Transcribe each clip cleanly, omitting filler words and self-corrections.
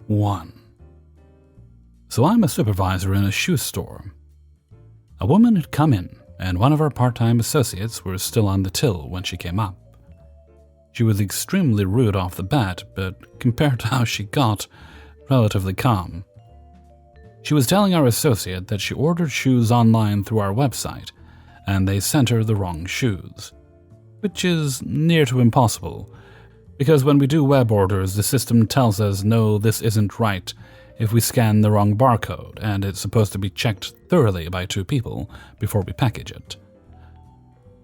1. So I'm a supervisor in a shoe store. A woman had come in, and one of our part-time associates was still on the till when she came up. She was extremely rude off the bat, but compared to how she got, relatively calm. She was telling our associate that she ordered shoes online through our website, and they sent her the wrong shoes. Which is near to impossible, because when we do web orders, the system tells us, no, this isn't right, if we scan the wrong barcode, and it's supposed to be checked thoroughly by 2 people before we package it.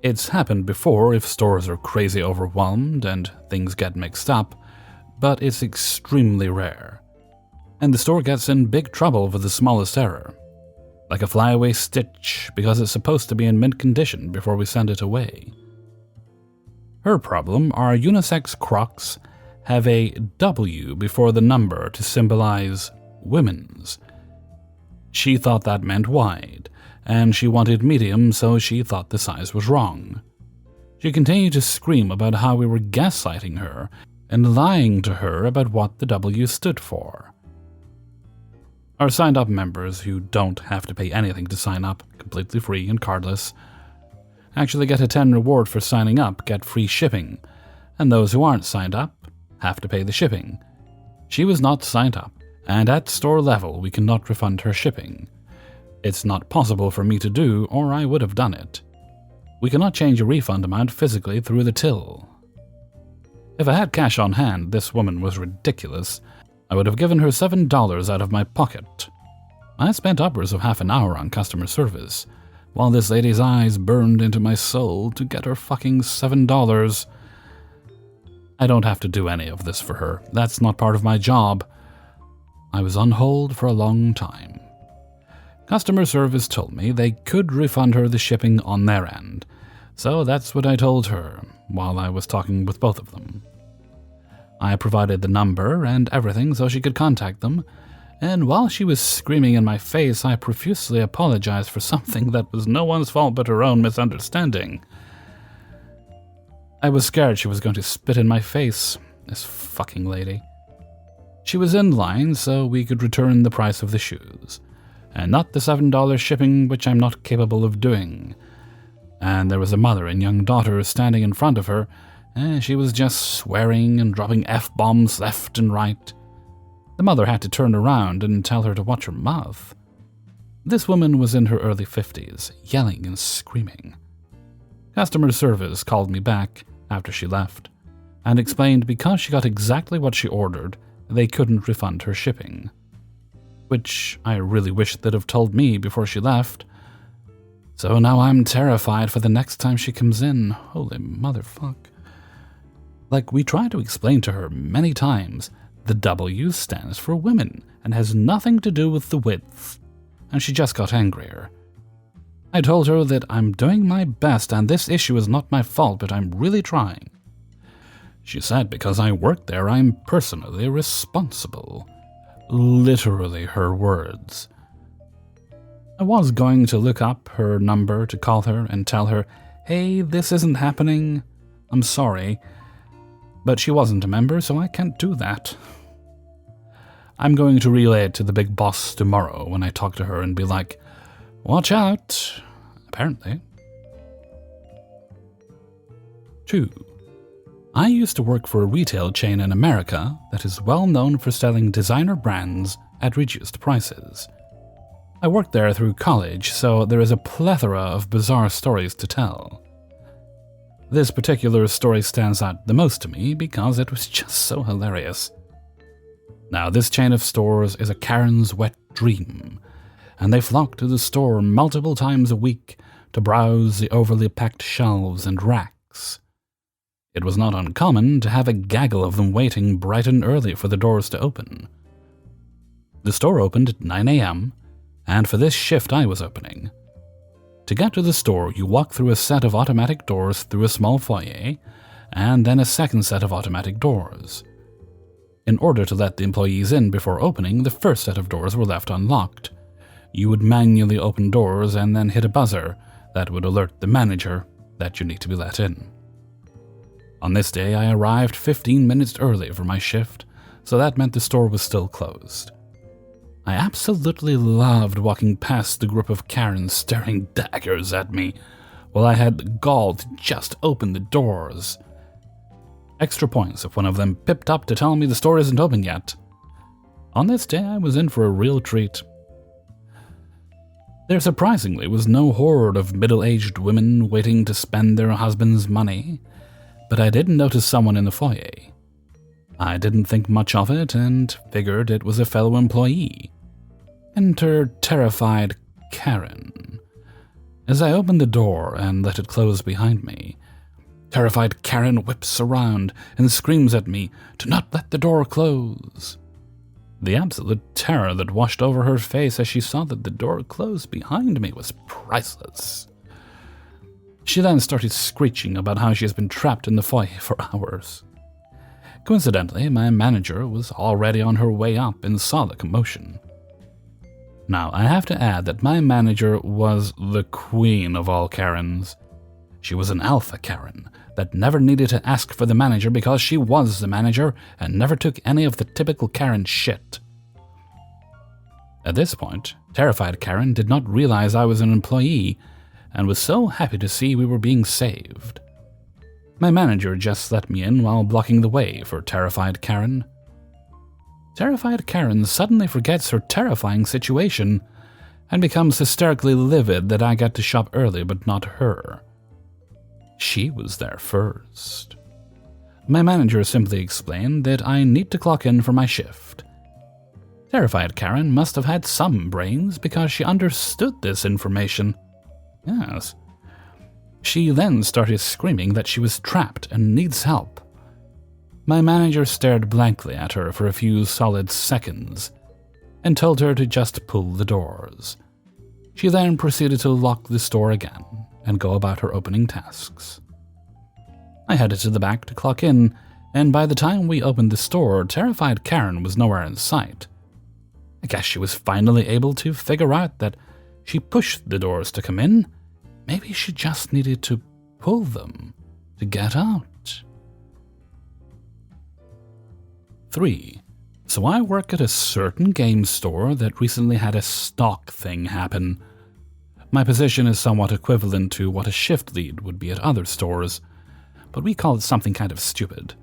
It's happened before if stores are crazy overwhelmed and things get mixed up, but it's extremely rare. And the store gets in big trouble for the smallest error, like a flyaway stitch, because it's supposed to be in mint condition before we send it away. Her problem, our unisex Crocs have a W before the number to symbolize women's. She thought that meant wide, and she wanted medium, so she thought the size was wrong. She continued to scream about how we were gaslighting her and lying to her about what the W stood for. Our signed-up members, who don't have to pay anything to sign up, completely free and cardless, actually get a 10 reward for signing up, get free shipping, and those who aren't signed up have to pay the shipping. She was not signed up, and at store level we cannot refund her shipping. It's not possible for me to do, or I would have done it. We cannot change a refund amount physically through the till. If I had cash on hand, this woman was ridiculous. I would have given her $7 out of my pocket. I spent upwards of half an hour on customer service, while this lady's eyes burned into my soul to get her fucking $7. I don't have to do any of this for her. That's not part of my job. I was on hold for a long time. Customer service told me they could refund her the shipping on their end, so that's what I told her while I was talking with both of them. I provided the number and everything so she could contact them, and while she was screaming in my face, I profusely apologized for something that was no one's fault but her own misunderstanding. I was scared she was going to spit in my face, this fucking lady. She was in line so we could return the price of the shoes, and not the $7 shipping, which I'm not capable of doing. And there was a mother and young daughter standing in front of her, and she was just swearing and dropping F-bombs left and right. The mother had to turn around and tell her to watch her mouth. This woman was in her early 50s, yelling and screaming. Customer service called me back after she left, and explained because she got exactly what she ordered, they couldn't refund her shipping. Which I really wish they'd have told me before she left. So now I'm terrified for the next time she comes in. Holy motherfuck. Like, we tried to explain to her many times, the W stands for women and has nothing to do with the width, and she just got angrier. I told her that I'm doing my best and this issue is not my fault, but I'm really trying. She said because I work there, I'm personally responsible. Literally her words. I was going to look up her number to call her and tell her, hey, this isn't happening. I'm sorry. But she wasn't a member, so I can't do that. I'm going to relay it to the big boss tomorrow when I talk to her and be like, watch out, apparently. 2. I used to work for a retail chain in America that is well known for selling designer brands at reduced prices. I worked there through college, so there is a plethora of bizarre stories to tell. This particular story stands out the most to me because it was just so hilarious. Now, this chain of stores is a Karen's wet dream, and they flock to the store multiple times a week to browse the overly packed shelves and racks. It was not uncommon to have a gaggle of them waiting bright and early for the doors to open. The store opened at 9 a.m., and for this shift I was opening. To get to the store, you walk through a set of automatic doors through a small foyer, and then a second set of automatic doors. In order to let the employees in before opening, the first set of doors were left unlocked. You would manually open doors and then hit a buzzer that would alert the manager that you need to be let in. On this day, I arrived 15 minutes early for my shift, so that meant the store was still closed. I absolutely loved walking past the group of Karens staring daggers at me, while I had the gall to just open the doors. Extra points if one of them pipped up to tell me the store isn't open yet. On this day, I was in for a real treat. There surprisingly was no horde of middle-aged women waiting to spend their husband's money, but I did notice someone in the foyer. I didn't think much of it and figured it was a fellow employee. Enter terrified Karen. As I opened the door and let it close behind me, terrified Karen whips around and screams at me to not let the door close. The absolute terror that washed over her face as she saw that the door closed behind me was priceless. She then started screeching about how she has been trapped in the foyer for hours. Coincidentally, my manager was already on her way up and saw the commotion. Now, I have to add that my manager was the queen of all Karens. She was an alpha Karen that never needed to ask for the manager because she was the manager and never took any of the typical Karen shit. At this point, terrified Karen did not realize I was an employee and was so happy to see we were being saved. My manager just let me in while blocking the way for terrified Karen. Terrified Karen suddenly forgets her terrifying situation and becomes hysterically livid that I got to shop early but not her. She was there first. My manager simply explained that I need to clock in for my shift. Terrified Karen must have had some brains because she understood this information. Yes. She then started screaming that she was trapped and needs help. My manager stared blankly at her for a few solid seconds and told her to just pull the doors. She then proceeded to lock the store again and go about her opening tasks. I headed to the back to clock in, and by the time we opened the store, terrified Karen was nowhere in sight. I guess she was finally able to figure out that she pushed the doors to come in. Maybe she just needed to pull them to get out. 3. So I work at a certain game store that recently had a stock thing happen. My position is somewhat equivalent to what a shift lead would be at other stores, but we call it something kind of stupid.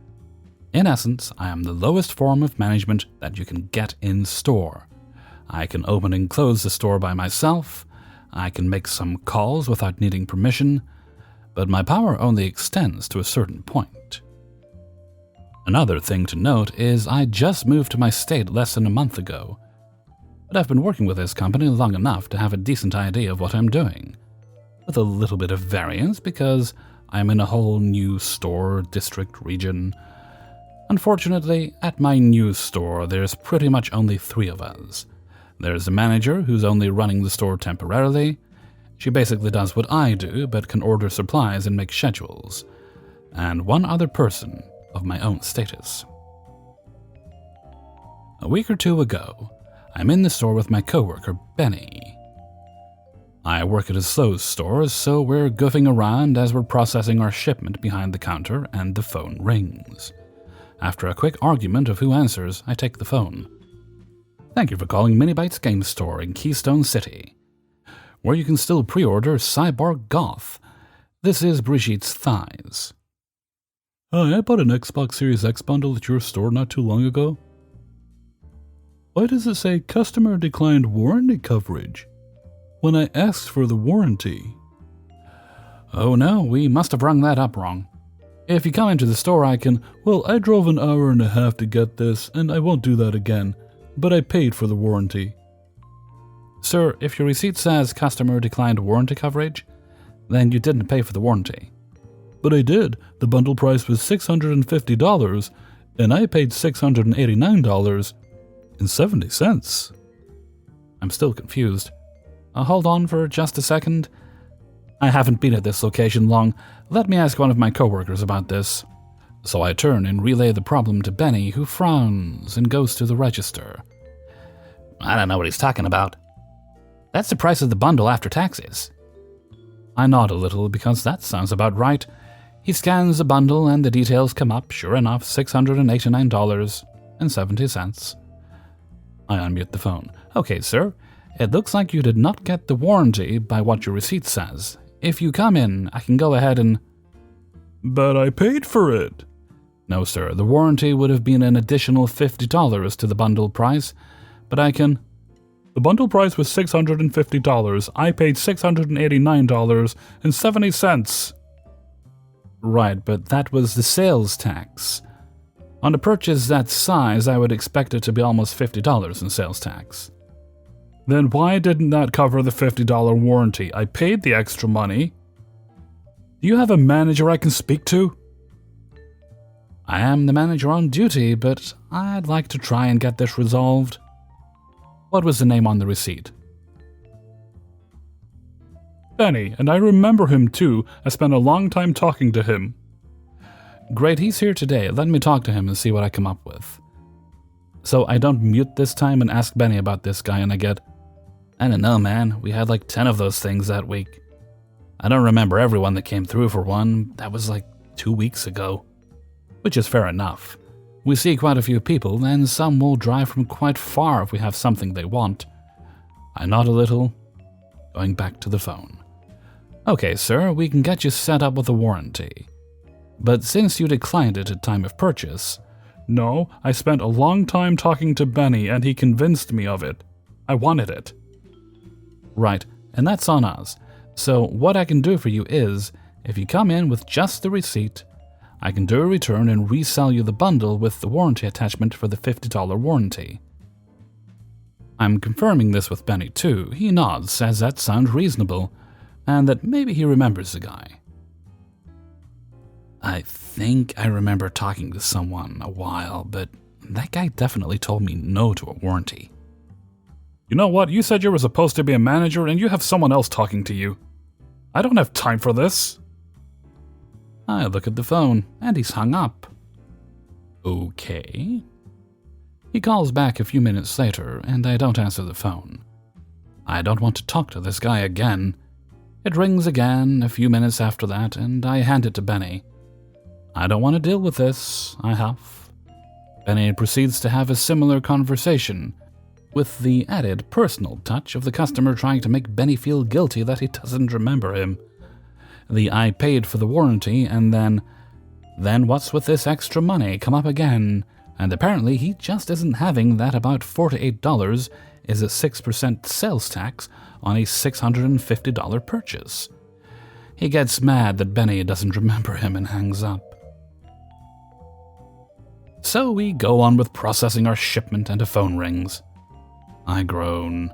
In essence, I am the lowest form of management that you can get in store. I can open and close the store by myself, I can make some calls without needing permission, but my power only extends to a certain point. Another thing to note is I just moved to my state less than a month ago, but I've been working with this company long enough to have a decent idea of what I'm doing, with a little bit of variance because I'm in a whole new store district region. Unfortunately, at my new store, there's pretty much only 3 of us. There's a manager who's only running the store temporarily. She basically does what I do, but can order supplies and make schedules. And one other person of my own status. A week or 2 ago, I'm in the store with my coworker, Benny. I work at a Slows store, so we're goofing around as we're processing our shipment behind the counter and the phone rings. After a quick argument of who answers, I take the phone. Thank you for calling Minibytes Game Store in Keystone City, where you can still pre-order Cyborg Goth. This is Brigitte's Thighs. Hi, I bought an Xbox Series X bundle at your store not too long ago. Why does it say customer declined warranty coverage when I asked for the warranty? Oh no, we must have rung that up wrong. If you come into the store I drove an hour and a half to get this and I won't do that again, but I paid for the warranty. Sir, if your receipt says customer declined warranty coverage, then you didn't pay for the warranty. But I did. The bundle price was $650, and I paid $689.70. I'm still confused. Hold on for just a second. I haven't been at this location long. Let me ask one of my coworkers about this. So I turn and relay the problem to Benny, who frowns and goes to the register. I don't know what he's talking about. That's the price of the bundle after taxes. I nod a little because that sounds about right. He scans the bundle and the details come up, sure enough, $689. $6.70. I unmute the phone. Okay, sir. It looks like you did not get the warranty by what your receipt says. If you come in, I can go ahead and... But I paid for it. No, sir. The warranty would have been an additional $50 to the bundle price, but I can... The bundle price was $650. I paid $689.70. Right, but that was the sales tax. On a purchase that size, I would expect it to be almost $50 in sales tax. Then why didn't that cover the $50 warranty? I paid the extra money. Do you have a manager I can speak to? I am the manager on duty, but I'd like to try and get this resolved. What was the name on the receipt? Benny, and I remember him too. I spent a long time talking to him. Great, he's here today. Let me talk to him and see what I come up with. So I don't mute this time and ask Benny about this guy and I get, I don't know, man. We had like 10 of those things that week. I don't remember everyone that came through for one. That was like 2 weeks ago. Which is fair enough. We see quite a few people, and some will drive from quite far if we have something they want. I nod a little, going back to the phone. Okay, sir, we can get you set up with a warranty. But since you declined it at time of purchase... No, I spent a long time talking to Benny, and he convinced me of it. I wanted it. Right, and that's on us. So what I can do for you is, if you come in with just the receipt, I can do a return and resell you the bundle with the warranty attachment for the $50 warranty. I'm confirming this with Benny too. He nods, says that sounds reasonable, and that maybe he remembers the guy. I think I remember talking to someone a while, but that guy definitely told me no to a warranty. You know what? You said you were supposed to be a manager and you have someone else talking to you. I don't have time for this. I look at the phone, and he's hung up. Okay. He calls back a few minutes later, and I don't answer the phone. I don't want to talk to this guy again. It rings again a few minutes after that, and I hand it to Benny. I don't want to deal with this, I huff. Benny proceeds to have a similar conversation, with the added personal touch of the customer trying to make Benny feel guilty that he doesn't remember him. The I paid for the warranty, and then what's with this extra money come up again, and apparently he just isn't having that about $48 is a 6% sales tax on a $650 purchase. He gets mad that Benny doesn't remember him and hangs up. So we go on with processing our shipment and a phone rings. I groan,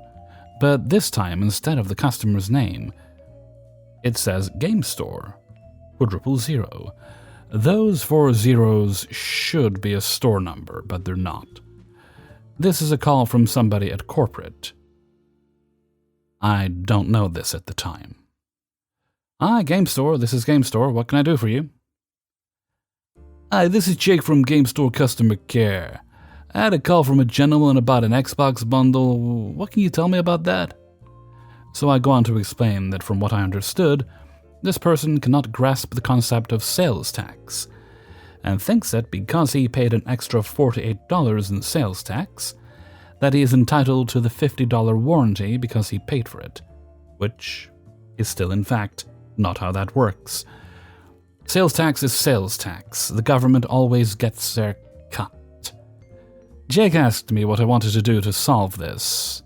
but this time instead of the customer's name, it says Game Store, *000. Those 4 zeros should be a store number, but they're not. This is a call from somebody at corporate. I don't know this at the time. Hi, Game Store. This is Game Store. What can I do for you? Hi, this is Jake from Game Store Customer Care. I had a call from a gentleman about an Xbox bundle. What can you tell me about that? So I go on to explain that from what I understood, this person cannot grasp the concept of sales tax, and thinks that because he paid an extra $48 in sales tax, that he is entitled to the $50 warranty because he paid for it, which is still in fact not how that works. Sales tax is sales tax. The government always gets their cut. Jake asked me what I wanted to do to solve this.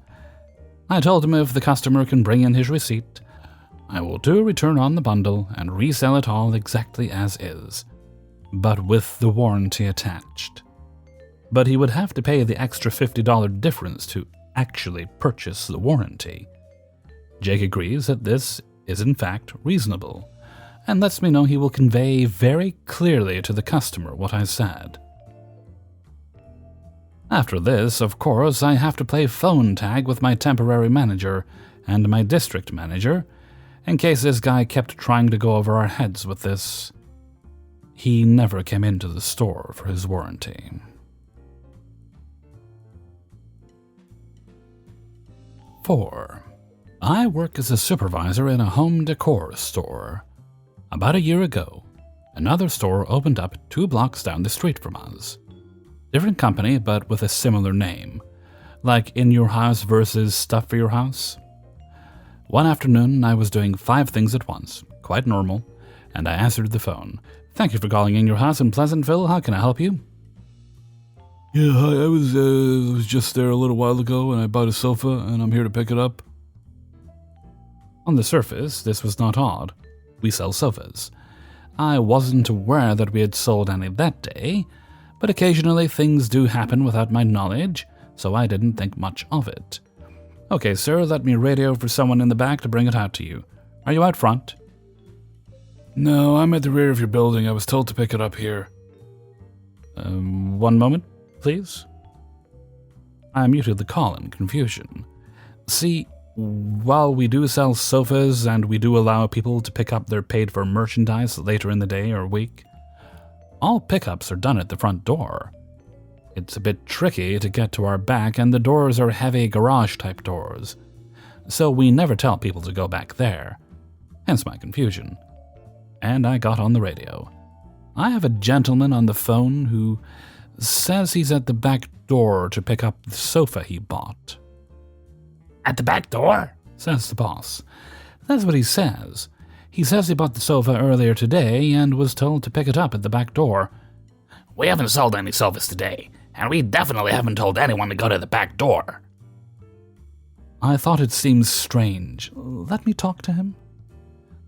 I told him if the customer can bring in his receipt, I will do a return on the bundle and resell it all exactly as is, but with the warranty attached. But he would have to pay the extra $50 difference to actually purchase the warranty. Jake agrees that this is in fact reasonable, and lets me know he will convey very clearly to the customer what I said. After this, of course, I have to play phone tag with my temporary manager and my district manager, in case this guy kept trying to go over our heads with this. He never came into the store for his warranty. Four. I work as a supervisor in a home decor store. About a year ago, another store opened up 2 blocks down the street from us. Different company, but with a similar name. Like In Your House versus Stuff for Your House. One afternoon, I was doing 5 things at once. Quite normal. And I answered the phone. Thank you for calling In Your House in Pleasantville. How can I help you? Yeah, hi, I was just there a little while ago and I bought a sofa and I'm here to pick it up. On the surface, this was not odd. We sell sofas. I wasn't aware that we had sold any that day, but occasionally things do happen without my knowledge, so I didn't think much of it. Okay, sir, let me radio for someone in the back to bring it out to you. Are you out front? No, I'm at the rear of your building. I was told to pick it up here. One moment, please. I muted the call in confusion. See, while we do sell sofas and we do allow people to pick up their paid-for merchandise later in the day or week, all pickups are done at the front door. It's a bit tricky to get to our back, and the doors are heavy garage-type doors, so we never tell people to go back there. Hence my confusion. And I got on the radio. I have a gentleman on the phone who says he's at the back door to pick up the sofa he bought. At the back door? Says the boss. That's what he says. He says he bought the sofa earlier today and was told to pick it up at the back door. We haven't sold any sofas today, and we definitely haven't told anyone to go to the back door. I thought it seemed strange. Let me talk to him.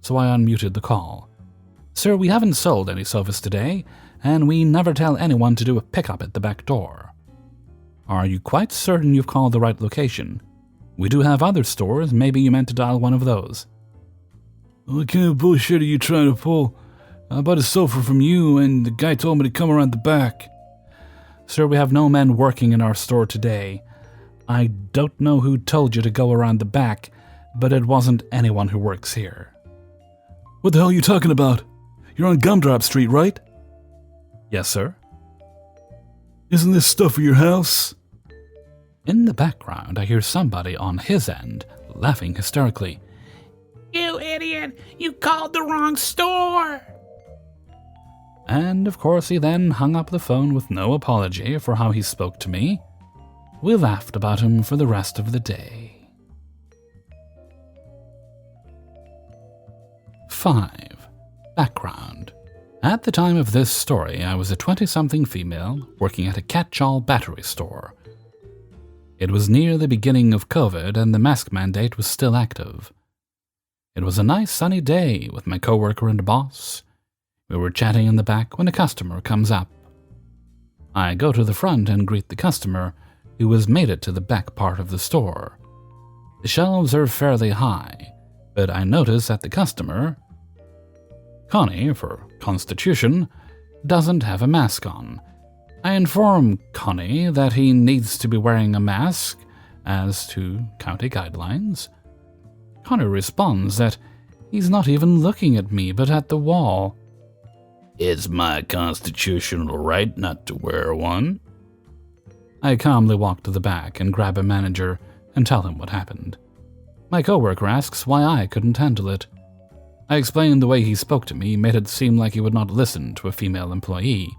So I unmuted the call. Sir, we haven't sold any sofas today, and we never tell anyone to do a pickup at the back door. Are you quite certain you've called the right location? We do have other stores. Maybe you meant to dial one of those. What kind of bullshit are you trying to pull? I bought a sofa from you, and the guy told me to come around the back. Sir, we have no men working in our store today. I don't know who told you to go around the back, but it wasn't anyone who works here. What the hell are you talking about? You're on Gumdrop Street, right? Yes, sir. Isn't this stuff for your house? In the background, I hear somebody on his end laughing hysterically. You idiot! You called the wrong store! And of course he then hung up the phone with no apology for how he spoke to me. We laughed about him for the rest of the day. 5. Background. At the time of this story, I was a 20-something female working at a catch-all battery store. It was near the beginning of COVID and the mask mandate was still active. It was a nice sunny day with my coworker and boss. We were chatting in the back when a customer comes up. I go to the front and greet the customer, who has made it to the back part of the store. The shelves are fairly high, but I notice that the customer, Connie for Constitution, doesn't have a mask on. I inform Connie that he needs to be wearing a mask, as to county guidelines. Connie responds that he's not even looking at me but at the wall. It's my constitutional right not to wear one. I calmly walk to the back and grab a manager and tell him what happened. My coworker asks why I couldn't handle it. I explained the way he spoke to me made it seem like he would not listen to a female employee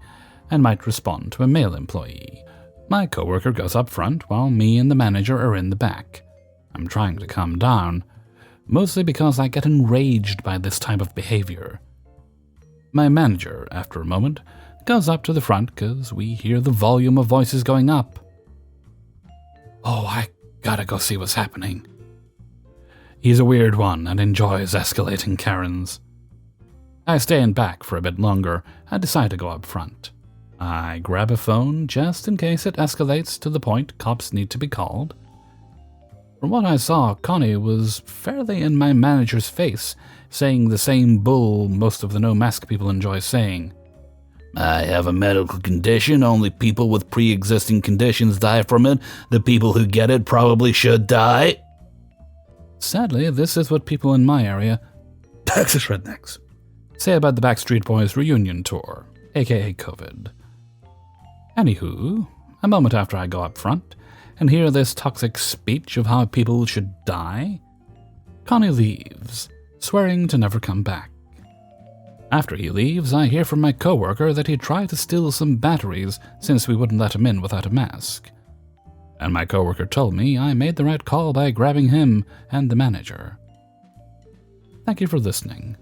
and might respond to a male employee. My coworker goes up front while me and the manager are in the back. I'm trying to calm down, mostly because I get enraged by this type of behavior. My manager, after a moment, goes up to the front because we hear the volume of voices going up. Oh, I gotta go see what's happening. He's a weird one and enjoys escalating Karens. I stay in back for a bit longer and decide to go up front. I grab a phone just in case it escalates to the point cops need to be called. From what I saw, Connie was fairly in my manager's face, saying the same bull most of the no-mask people enjoy saying. I have a medical condition. Only people with pre-existing conditions die from it. The people who get it probably should die. Sadly, this is what people in my area, Texas rednecks, say about the Backstreet Boys reunion tour, aka COVID. Anywho, a moment after I go up front and hear this toxic speech of how people should die, Connie leaves, swearing to never come back. After he leaves, I hear from my coworker that he tried to steal some batteries since we wouldn't let him in without a mask. And my coworker told me I made the right call by grabbing him and the manager. Thank you for listening.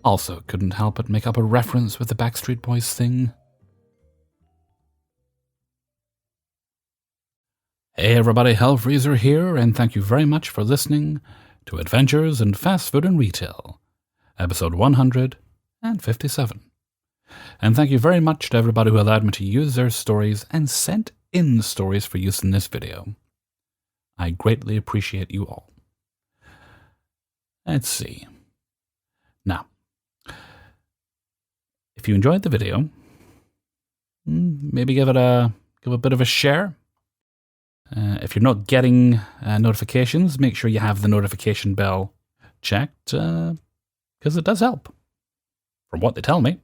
Also, couldn't help but make up a reference with the Backstreet Boys thing. Hey everybody, Hellfreezer here, and thank you very much for listening to Adventures in Fast Food and Retail, episode 157. And thank you very much to everybody who allowed me to use their stories and sent in stories for use in this video. I greatly appreciate you all. Let's see. Now, if you enjoyed the video, maybe give it a bit of a share. If you're not getting notifications, make sure you have the notification bell checked, because it does help, from what they tell me.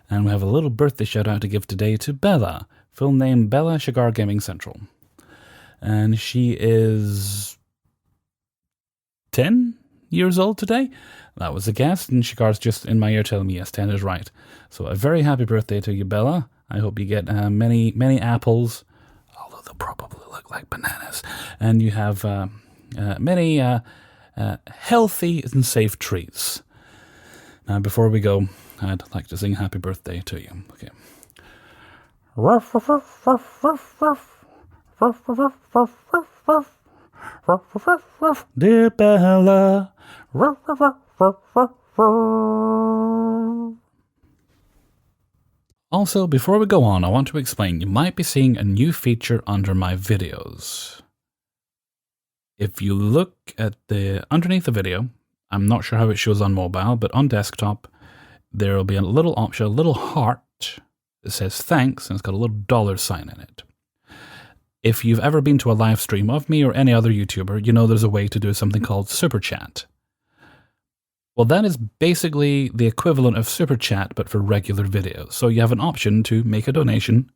And we have a little birthday shout out to give today to Bella, full name Bella Shigar Gaming Central. And she is 10 years old today. That was a guess, and Shigar's just in my ear telling me yes, 10 is right. So a very happy birthday to you, Bella. I hope you get many apples, although they'll probably look like bananas. And you have many healthy and safe treats. Now, before we go, I'd like to sing happy birthday to you. Okay. Dear Bella. Also, before we go on, I want to explain you might be seeing a new feature under my videos. If you look at underneath the video, I'm not sure how it shows on mobile, but on desktop, there will be a little option, a little heart that says thanks, and it's got a little $sign in it. If you've ever been to a live stream of me or any other YouTuber, you know there's a way to do something called Super Chat. Well, that is basically the equivalent of Super Chat, but for regular videos. So you have an option to make a donation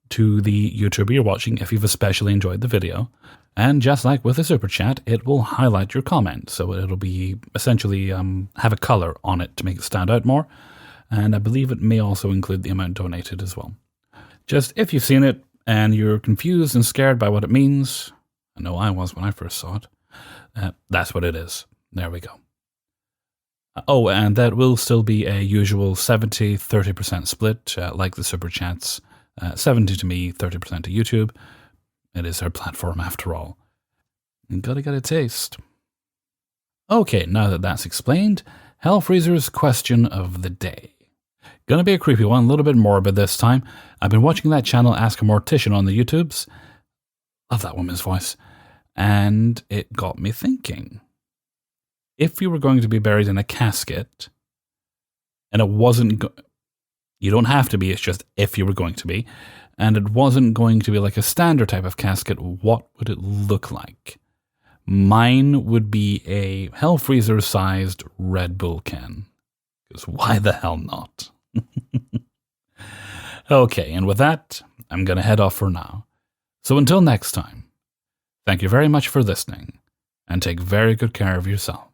to the YouTuber you're watching if you've especially enjoyed the video. And just like with a Super Chat, it will highlight your comment. So it'll be essentially have a color on it to make it stand out more. And I believe it may also include the amount donated as well. Just if you've seen it and you're confused and scared by what it means, I know I was when I first saw it, that's what it is. There we go. Oh, and that will still be a usual 70-30% split, like the Super Chats. 70 to me, 30% to YouTube. It is our platform after all. You gotta get a taste. Okay, now that that's explained, Hellfreezer's question of the day. Gonna be a creepy one, a little bit morbid this time. I've been watching that channel Ask a Mortician on the YouTubes. Love that woman's voice. And it got me thinking. If you were going to be buried in a casket, and it wasn't... you don't have to be, it's just if you were going to be, and it wasn't going to be like a standard type of casket, what would it look like? Mine would be a Hellfreezer-sized Red Bull can. Because why the hell not? Okay, and with that, I'm going to head off for now. So until next time, thank you very much for listening, and take very good care of yourself.